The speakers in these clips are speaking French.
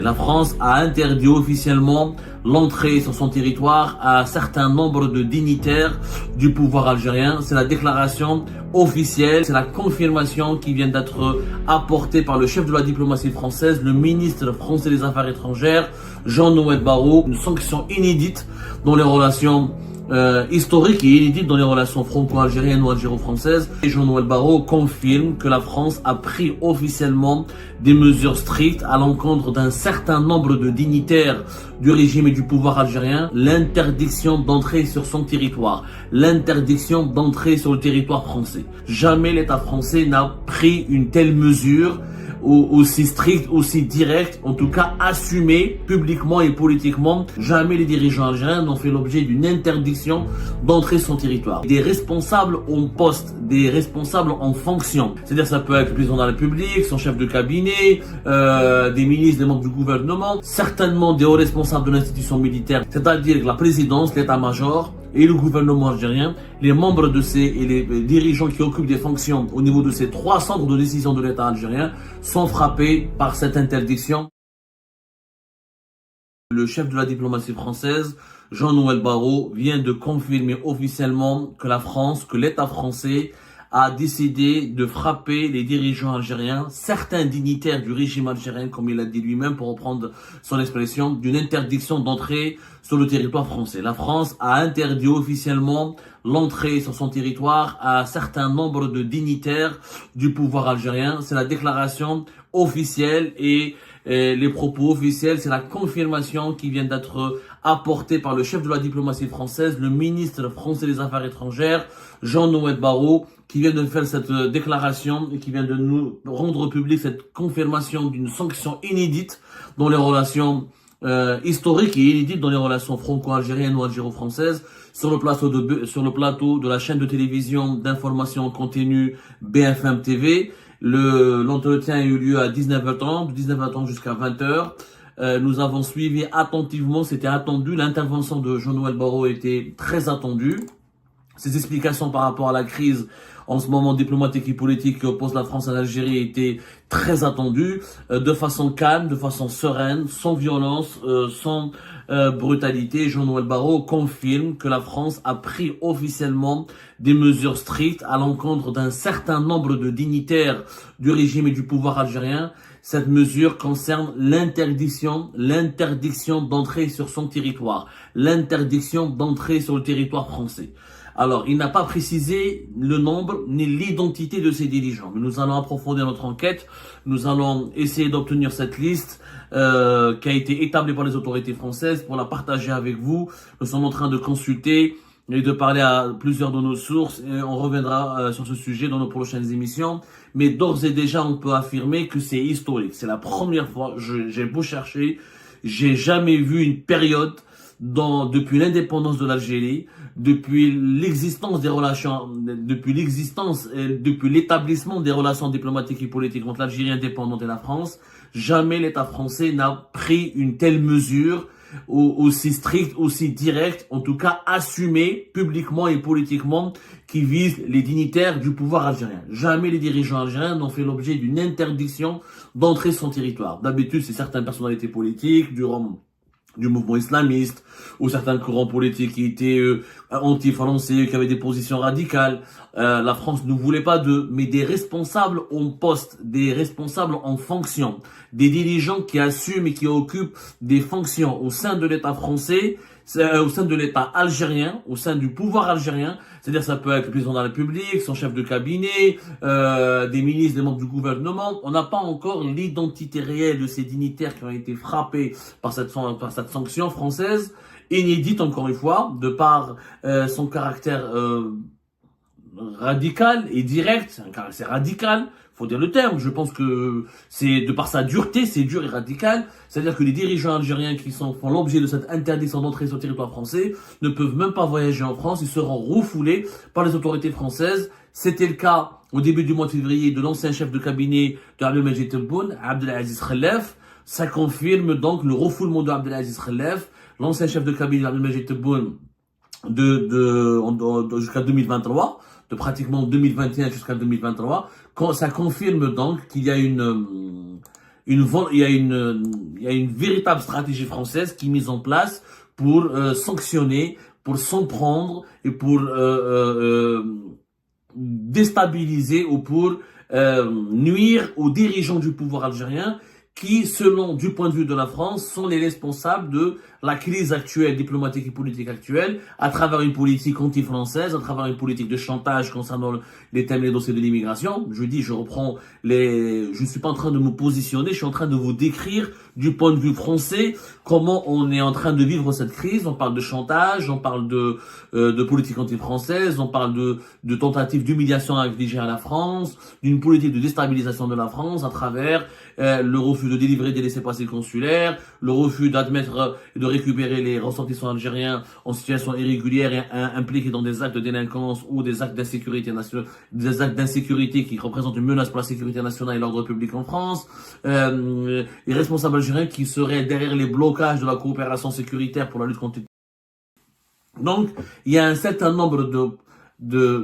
La France a interdit officiellement l'entrée sur son territoire à un certain nombre de dignitaires du pouvoir algérien. C'est la déclaration officielle, c'est la confirmation qui vient d'être apportée par le chef de la diplomatie française, le ministre français des Affaires étrangères, Jean-Noël Barrot. Une sanction inédite dans les relations historique et inédite dans les relations franco-algériennes ou algéro-françaises. Et Jean-Noël Barrot confirme que la France a pris officiellement des mesures strictes à l'encontre d'un certain nombre de dignitaires du régime et du pouvoir algérien. L'interdiction d'entrer sur son territoire, l'interdiction d'entrer sur le territoire français. Jamais l'État français n'a pris une telle mesure aussi strict, aussi direct, en tout cas assumé publiquement et politiquement. Jamais les dirigeants algériens n'ont fait l'objet d'une interdiction d'entrer sur son territoire. Des responsables en poste, des responsables en fonction, c'est-à-dire ça peut être le président de la République, son chef de cabinet, des ministres, des membres du gouvernement, certainement des hauts responsables de l'institution militaire, c'est-à-dire la présidence, l'état-major et le gouvernement algérien, les membres de ces et les dirigeants qui occupent des fonctions au niveau de ces trois centres de décision de l'État algérien sont frappés par cette interdiction. Le chef de la diplomatie française, Jean-Noël Barrot, vient de confirmer officiellement que la France, que l'État français a décidé de frapper les dirigeants algériens, certains dignitaires du régime algérien, comme il a dit lui-même, pour reprendre son expression, d'une interdiction d'entrée sur le territoire français. La France a interdit officiellement l'entrée sur son territoire à un certain nombre de dignitaires du pouvoir algérien. C'est la déclaration officielle et les propos officiels, c'est la confirmation qui vient d'être apportée par le chef de la diplomatie française, le ministre français des Affaires étrangères, Jean-Noël Barrot, qui vient de faire cette déclaration et qui vient de nous rendre public cette confirmation d'une sanction inédite dans les relations historiques et inédites dans les relations franco-algériennes ou algéro-françaises sur le plateau de la chaîne de télévision d'information en continu BFM TV. L'entretien a eu lieu à 19h30, de 19h30 jusqu'à 20h. Nous avons suivi attentivement, c'était attendu, l'intervention de Jean-Noël Barrot était très attendue. Ses explications par rapport à la crise en ce moment diplomatique et politique qui oppose la France à l'Algérie étaient très attendues, de façon calme, de façon sereine, sans violence, sans brutalité. Jean-Noël Barrot confirme que la France a pris officiellement des mesures strictes à l'encontre d'un certain nombre de dignitaires du régime et du pouvoir algérien. Cette mesure concerne l'interdiction d'entrer sur son territoire, l'interdiction d'entrer sur le territoire français. Alors, il n'a pas précisé le nombre ni l'identité de ces dirigeants. Mais nous allons approfondir notre enquête. Nous allons essayer d'obtenir cette liste qui a été établie par les autorités françaises pour la partager avec vous. Nous sommes en train de consulter et de parler à plusieurs de nos sources. Et on reviendra sur ce sujet dans nos prochaines émissions. Mais d'ores et déjà, on peut affirmer que c'est historique. C'est la première fois, j'ai beau chercher, j'ai jamais vu une période depuis l'indépendance de l'Algérie, depuis l'établissement des relations diplomatiques et politiques entre l'Algérie indépendante et la France, jamais l'État français n'a pris une telle mesure aussi stricte, aussi directe, en tout cas assumée publiquement et politiquement, qui vise les dignitaires du pouvoir algérien. Jamais les dirigeants algériens n'ont fait l'objet d'une interdiction d'entrer sur son territoire. D'habitude, c'est certaines personnalités politiques, du mouvement islamiste, ou certains courants politiques qui étaient anti-français, qui avaient des positions radicales. La France ne voulait pas d'eux, mais des responsables en poste, des responsables en fonction, des dirigeants qui assument et qui occupent des fonctions au sein de l'État français, au sein de l'État algérien, au sein du pouvoir algérien, c'est-à-dire ça peut être le président de la République, son chef de cabinet, des ministres, des membres du gouvernement. On n'a pas encore l'identité réelle de ces dignitaires qui ont été frappés par cette sanction française, inédite encore une fois, de par son caractère radical et direct, c'est radical, faut dire le terme. Je pense que c'est de par sa dureté, c'est dur et radical. C'est-à-dire que les dirigeants algériens qui font l'objet de cette interdiction d'entrée sur le territoire français ne peuvent même pas voyager en France. Ils seront refoulés par les autorités françaises. C'était le cas au début du mois de février de l'ancien chef de cabinet de Abdelmajid Tebboune, Abdelaziz Khelef. Ça confirme donc le refoulement de Abdelaziz Khelef, l'ancien chef de cabinet d'Abdelmajid Tebboune jusqu'à 2023. De pratiquement 2021 jusqu'à 2023, ça confirme donc qu'il y a une il y a une véritable stratégie française qui est mise en place pour sanctionner, pour s'en prendre et pour déstabiliser ou pour nuire aux dirigeants du pouvoir algérien qui, selon, du point de vue de la France, sont les responsables de la crise actuelle, diplomatique et politique actuelle, à travers une politique anti-française, à travers une politique de chantage concernant les thèmes et les dossiers de l'immigration. Je dis, je ne suis pas en train de me positionner, je suis en train de vous décrire du point de vue français comment on est en train de vivre cette crise. On parle de chantage, on parle de politique anti-française, on parle de tentatives d'humiliation infligée à la France, d'une politique de déstabilisation de la France à travers le refus de délivrer des laissez-passer consulaires, le refus d'admettre et de récupérer les ressortissants algériens en situation irrégulière et impliqués dans des actes de délinquance ou des actes d'insécurité nationale, des actes d'insécurité qui représentent une menace pour la sécurité nationale et l'ordre public en France, les responsables algériens qui seraient derrière les blocages de la coopération sécuritaire pour la lutte contre. Donc, il y a un certain nombre de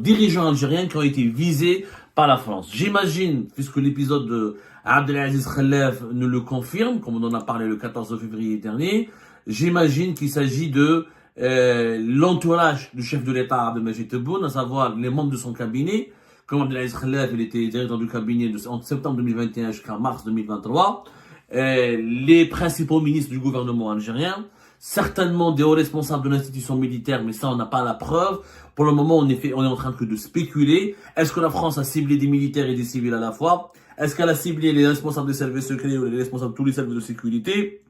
dirigeants algériens qui ont été visés par la France. J'imagine, puisque l'épisode de Abdelaziz Khelef nous le confirme, comme on en a parlé le 14 février dernier, j'imagine qu'il s'agit de l'entourage du chef de l'État Abdelmadjid Tebboune, à savoir les membres de son cabinet. Comme Abdelaziz Khelef, il était directeur du cabinet entre septembre 2021 jusqu'à mars 2023. Les principaux ministres du gouvernement algérien, certainement des hauts responsables de l'institution militaire, mais ça on n'a pas la preuve. Pour le moment, on est en train de spéculer. Est-ce que la France a ciblé des militaires et des civils à la fois? Est-ce qu'elle a ciblé les responsables des services secrets ou les responsables de tous les services de sécurité?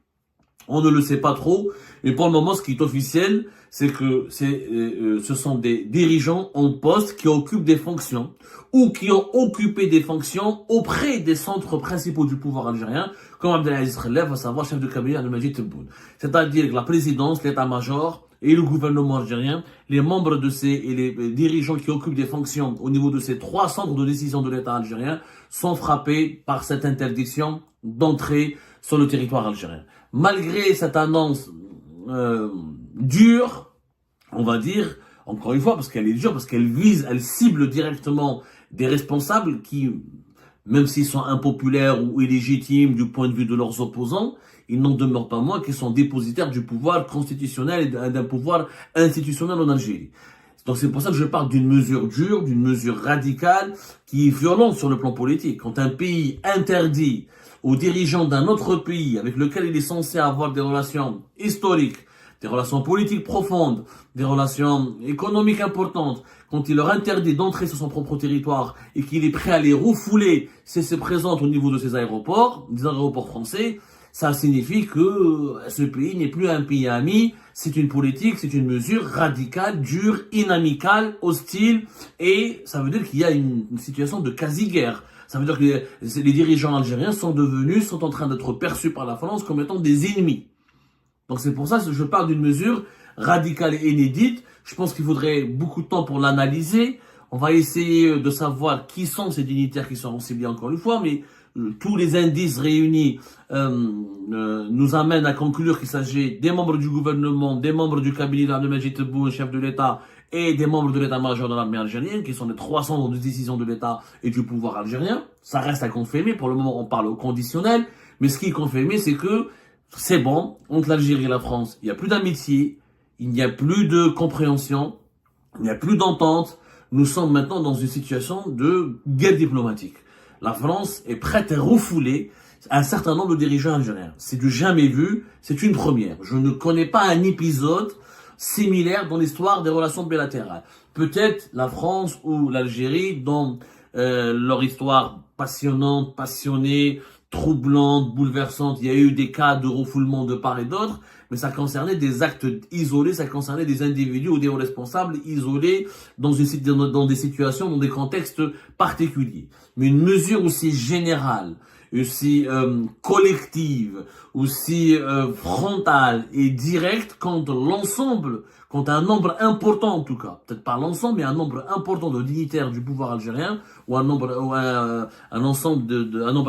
On ne le sait pas trop, mais pour le moment, ce qui est officiel, c'est que ce sont des dirigeants en poste qui occupent des fonctions ou qui ont occupé des fonctions auprès des centres principaux du pouvoir algérien, comme Abdelaziz Khelef, à savoir chef de cabinet Abdelmadjid Tebboune. C'est-à-dire que la présidence, l'état-major et le gouvernement algérien, les membres de et les dirigeants qui occupent des fonctions au niveau de ces trois centres de décision de l'État algérien sont frappés par cette interdiction d'entrée sur le territoire algérien. Malgré cette annonce dure, on va dire, encore une fois, parce qu'elle est dure, parce qu'elle vise, elle cible directement des responsables qui, même s'ils sont impopulaires ou illégitimes du point de vue de leurs opposants, ils n'en demeurent pas moins qu'ils sont dépositaires du pouvoir constitutionnel et d'un pouvoir institutionnel en Algérie. Donc c'est pour ça que je parle d'une mesure dure, d'une mesure radicale, qui est violente sur le plan politique. Quand un pays interdit aux dirigeants d'un autre pays avec lequel il est censé avoir des relations historiques, des relations politiques profondes, des relations économiques importantes, quand il leur interdit d'entrer sur son propre territoire et qu'il est prêt à les refouler si c'est présent au niveau de ces aéroports, des aéroports français, ça signifie que ce pays n'est plus un pays ami, c'est une politique, c'est une mesure radicale, dure, inamicale, hostile, et ça veut dire qu'il y a une situation de quasi-guerre. Ça veut dire que les dirigeants algériens sont en train d'être perçus par la France comme étant des ennemis. Donc c'est pour ça que je parle d'une mesure radicale et inédite. Je pense qu'il faudrait beaucoup de temps pour l'analyser. On va essayer de savoir qui sont ces dignitaires qui seront ciblés encore une fois, mais tous les indices réunis nous amènent à conclure qu'il s'agit des membres du gouvernement, des membres du cabinet d'Abdelmadjid Tebboune, chef de l'État, et des membres de l'état-major de l'armée algérienne, qui sont les trois centres de décision de l'État et du pouvoir algérien. Ça reste à confirmer. Pour le moment, on parle au conditionnel. Mais ce qui est confirmé, c'est que c'est bon, entre l'Algérie et la France, il n'y a plus d'amitié, il n'y a plus de compréhension, il n'y a plus d'entente. Nous sommes maintenant dans une situation de guerre diplomatique. La France est prête à refouler un certain nombre de dirigeants algériens. C'est du jamais vu, c'est une première. Je ne connais pas un épisode similaire dans l'histoire des relations bilatérales. Peut-être la France ou l'Algérie, dans leur histoire passionnante, passionnée, troublante, bouleversante, il y a eu des cas de refoulement de part et d'autre, mais ça concernait des actes isolés, ça concernait des individus ou des responsables isolés dans des situations, dans des contextes particuliers. Mais une mesure aussi générale, aussi collective, aussi frontale et directe quand l'ensemble, quand un nombre important en tout cas, peut-être pas l'ensemble, mais un nombre important de dignitaires du pouvoir algérien ou un nombre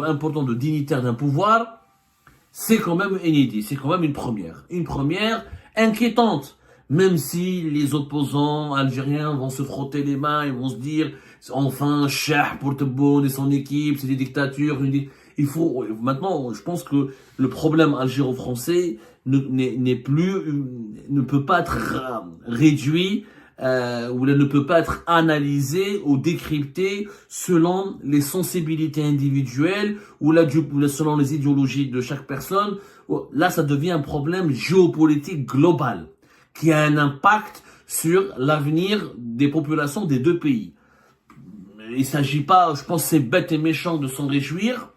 important de dignitaires d'un pouvoir, c'est quand même inédit, c'est quand même une première inquiétante. Même si les opposants algériens vont se frotter les mains et vont se dire enfin, Cheikh Portebon et son équipe, c'est des dictatures. Il faut, maintenant, je pense que le problème algéro-français ne peut pas être réduit ou ne peut pas être analysé ou décrypté selon les sensibilités individuelles ou selon les idéologies de chaque personne. Là, ça devient un problème géopolitique global qui a un impact sur l'avenir des populations des deux pays. Il s'agit pas, je pense que c'est bête et méchant de s'en réjouir,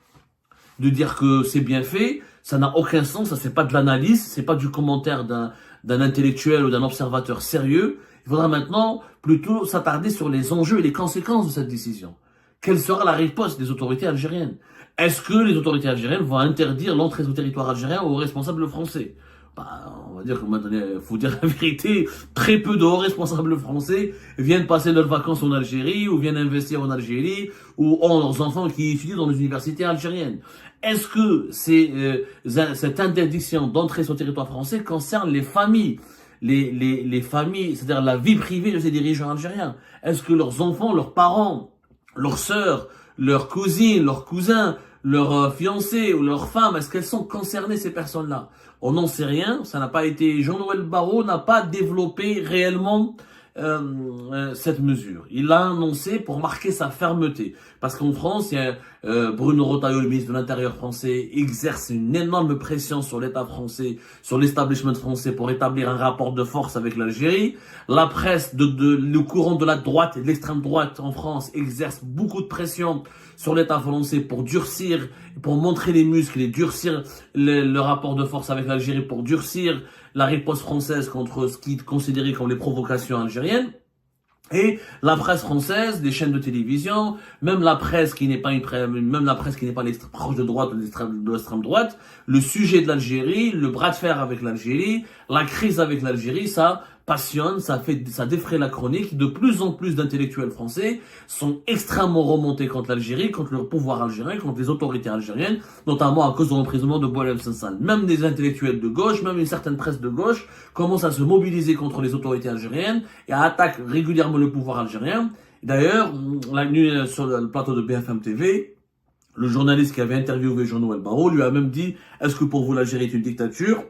de dire que c'est bien fait, ça n'a aucun sens, ça c'est pas de l'analyse, c'est pas du commentaire d'un intellectuel ou d'un observateur sérieux. Il faudra maintenant plutôt s'attarder sur les enjeux et les conséquences de cette décision. Quelle sera la riposte des autorités algériennes? Est-ce que les autorités algériennes vont interdire l'entrée sur le territoire algérien aux responsables français? On va dire que maintenant, il faut dire la vérité, très peu de hauts responsables français viennent passer leurs vacances en Algérie ou viennent investir en Algérie ou ont leurs enfants qui étudient dans les universités algériennes. Est-ce que cette interdiction d'entrée sur le territoire français concerne les familles, les familles, c'est-à-dire la vie privée de ces dirigeants algériens? Est-ce que leurs enfants, leurs parents, leurs sœurs, leurs cousines, leurs cousins, leurs fiancés ou leurs femmes, est-ce qu'elles sont concernées, ces personnes-là? On n'en sait rien, ça n'a pas été, Jean-Noël Barrot n'a pas développé réellement cette mesure. Il l'a annoncé pour marquer sa fermeté. Parce qu'en France, il y a, Bruno Retailleau, le ministre de l'Intérieur français, exerce une énorme pression sur l'État français, sur l'establishment français pour établir un rapport de force avec l'Algérie. La presse, le courant de la droite et de l'extrême droite en France exerce beaucoup de pression sur l'État français pour durcir, pour montrer les muscles et durcir le rapport de force avec l'Algérie, pour durcir la riposte française contre ce qui est considéré comme les provocations algériennes. Et la presse française, des chaînes de télévision, même la presse qui n'est pas proche de droite ou de l'extrême droite, le sujet de l'Algérie, le bras de fer avec l'Algérie, la crise avec l'Algérie, ça passionne, ça défraie la chronique. De plus en plus d'intellectuels français sont extrêmement remontés contre l'Algérie, contre le pouvoir algérien, contre les autorités algériennes, notamment à cause de l'emprisonnement de Boualem Sansal. Même des intellectuels de gauche, même une certaine presse de gauche commence à se mobiliser contre les autorités algériennes et à attaquer régulièrement le pouvoir algérien. D'ailleurs, la nuit sur le plateau de BFM TV, le journaliste qui avait interviewé Jean-Noël Barrot lui a même dit « Est-ce que pour vous l'Algérie est une dictature ?»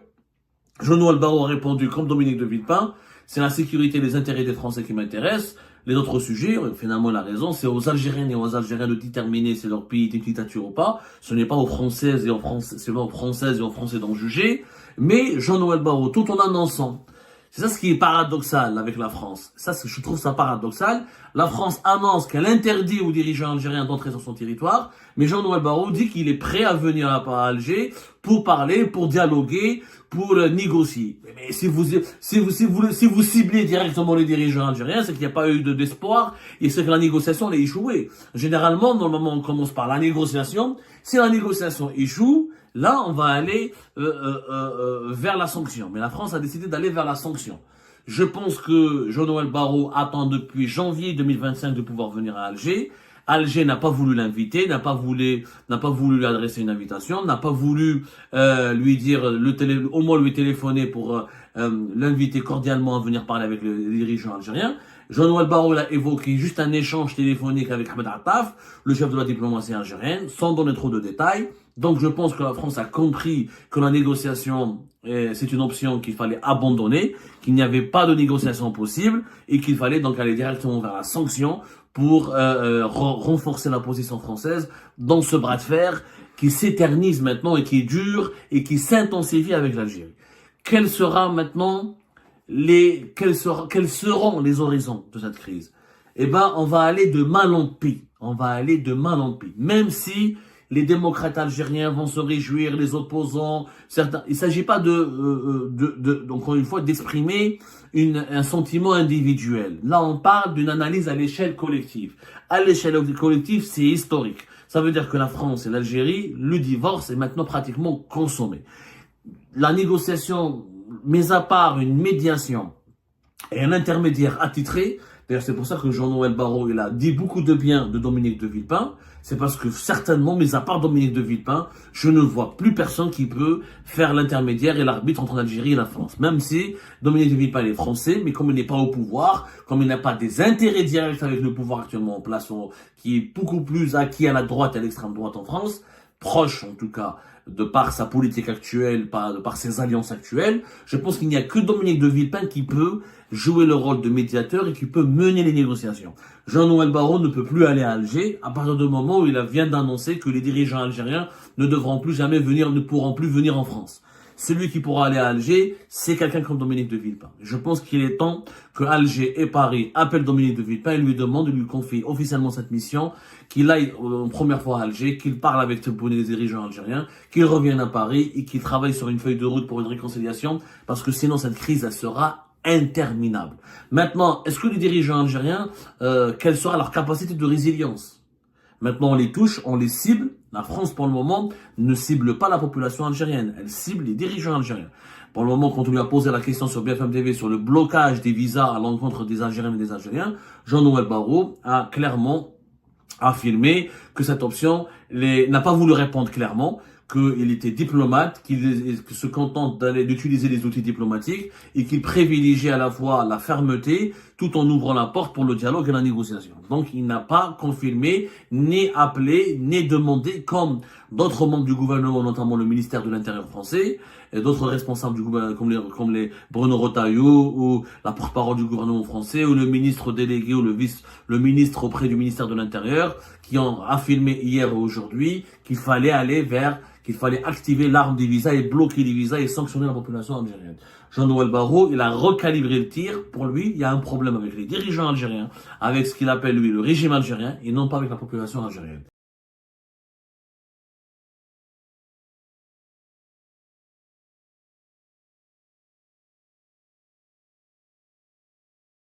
Jean-Noël Barrot a répondu comme Dominique de Villepin, c'est la sécurité et les intérêts des Français qui m'intéressent. Les autres sujets, finalement, la raison, c'est aux Algériens et aux Algériens de déterminer si leur pays est une dictature ou pas. Ce n'est pas aux Françaises et aux Français d'en juger. Mais Jean-Noël Barrot, tout en annonçant, c'est ça ce qui est paradoxal avec la France. Ça, je trouve ça paradoxal. La France annonce qu'elle interdit aux dirigeants algériens d'entrer sur son territoire, mais Jean-Noël Barrot dit qu'il est prêt à venir à Alger pour parler, pour dialoguer, pour négocier. Mais si vous ciblez directement les dirigeants algériens, c'est qu'il n'y a pas eu d'espoir et c'est que la négociation a échoué. Généralement, normalement, on commence par la négociation. Si la négociation échoue, là, on va aller vers la sanction. Mais la France a décidé d'aller vers la sanction. Je pense que Jean-Noël Barrot attend depuis janvier 2025 de pouvoir venir à Alger. Alger n'a pas voulu l'inviter, n'a pas voulu lui adresser une invitation, n'a pas voulu lui dire au moins lui téléphoner pour l'inviter cordialement à venir parler avec les dirigeants algériens. Jean-Noël Barrot a évoqué juste un échange téléphonique avec Ahmed Attaf, le chef de la diplomatie algérienne, sans donner trop de détails. Donc je pense que la France a compris que la négociation, c'est une option qu'il fallait abandonner, qu'il n'y avait pas de négociation possible et qu'il fallait donc aller directement vers la sanction pour renforcer la position française dans ce bras de fer qui s'éternise maintenant et qui est dur et qui s'intensifie avec l'Algérie. Quels seront les horizons de cette crise? Eh ben, on va aller de mal en pis. Même si les démocrates algériens vont se réjouir, les opposants, certains. Il ne s'agit pas encore une fois, d'exprimer un sentiment individuel. Là, on parle d'une analyse à l'échelle collective. À l'échelle collective, c'est historique. Ça veut dire que la France et l'Algérie, le divorce est maintenant pratiquement consommé. La négociation, mis à part une médiation et un intermédiaire attitré, D'ailleurs, c'est pour ça que Jean-Noël Barrot, il a dit beaucoup de bien de Dominique de Villepin. C'est parce que certainement, mis à part Dominique de Villepin, je ne vois plus personne qui peut faire l'intermédiaire et l'arbitre entre l'Algérie et la France. Même si Dominique de Villepin est français, mais comme il n'est pas au pouvoir, comme il n'a pas des intérêts directs avec le pouvoir actuellement en place, qui est beaucoup plus acquis à la droite et à l'extrême droite en France, proche en tout cas, de par sa politique actuelle, de par ses alliances actuelles, je pense qu'il n'y a que Dominique de Villepin qui peut jouer le rôle de médiateur et qui peut mener les négociations. Jean-Noël Barrot ne peut plus aller à Alger à partir du moment où il vient d'annoncer que les dirigeants algériens ne pourront plus venir en France. Celui qui pourra aller à Alger, c'est quelqu'un comme Dominique de Villepin. Je pense qu'il est temps que Alger et Paris appellent Dominique de Villepin et lui confient officiellement cette mission, qu'il aille une première fois à Alger, qu'il parle avec les dirigeants algériens, qu'il revienne à Paris et qu'il travaille sur une feuille de route pour une réconciliation, parce que sinon cette crise, elle sera interminable. Maintenant, est-ce que les dirigeants algériens, quelle sera leur capacité de résilience? Maintenant, on les touche, on les cible. La France, pour le moment, ne cible pas la population algérienne. Elle cible les dirigeants algériens. Pour le moment, quand on lui a posé la question sur BFM TV sur le blocage des visas à l'encontre des Algériens et des Algériens, Jean-Noël Barrot a clairement affirmé que cette option n'a pas voulu répondre clairement, qu'il était diplomate, qu'il se contente d'utiliser les outils diplomatiques et qu'il privilégie à la fois la fermeté tout en ouvrant la porte pour le dialogue et la négociation. Donc il n'a pas confirmé, ni appelé, ni demandé, comme d'autres membres du gouvernement, notamment le ministère de l'Intérieur français, et d'autres responsables du gouvernement, comme les Bruno Retailleau, ou la porte-parole du gouvernement français, ou le ministre délégué, ou le ministre auprès du ministère de l'Intérieur, qui ont affirmé hier et aujourd'hui qu'il fallait activer l'arme des visas et bloquer les visas et sanctionner la population algérienne. Jean-Noël Barrot, il a recalibré le tir. Pour lui, il y a un problème avec les dirigeants algériens, avec ce qu'il appelle lui le régime algérien, et non pas avec la population algérienne.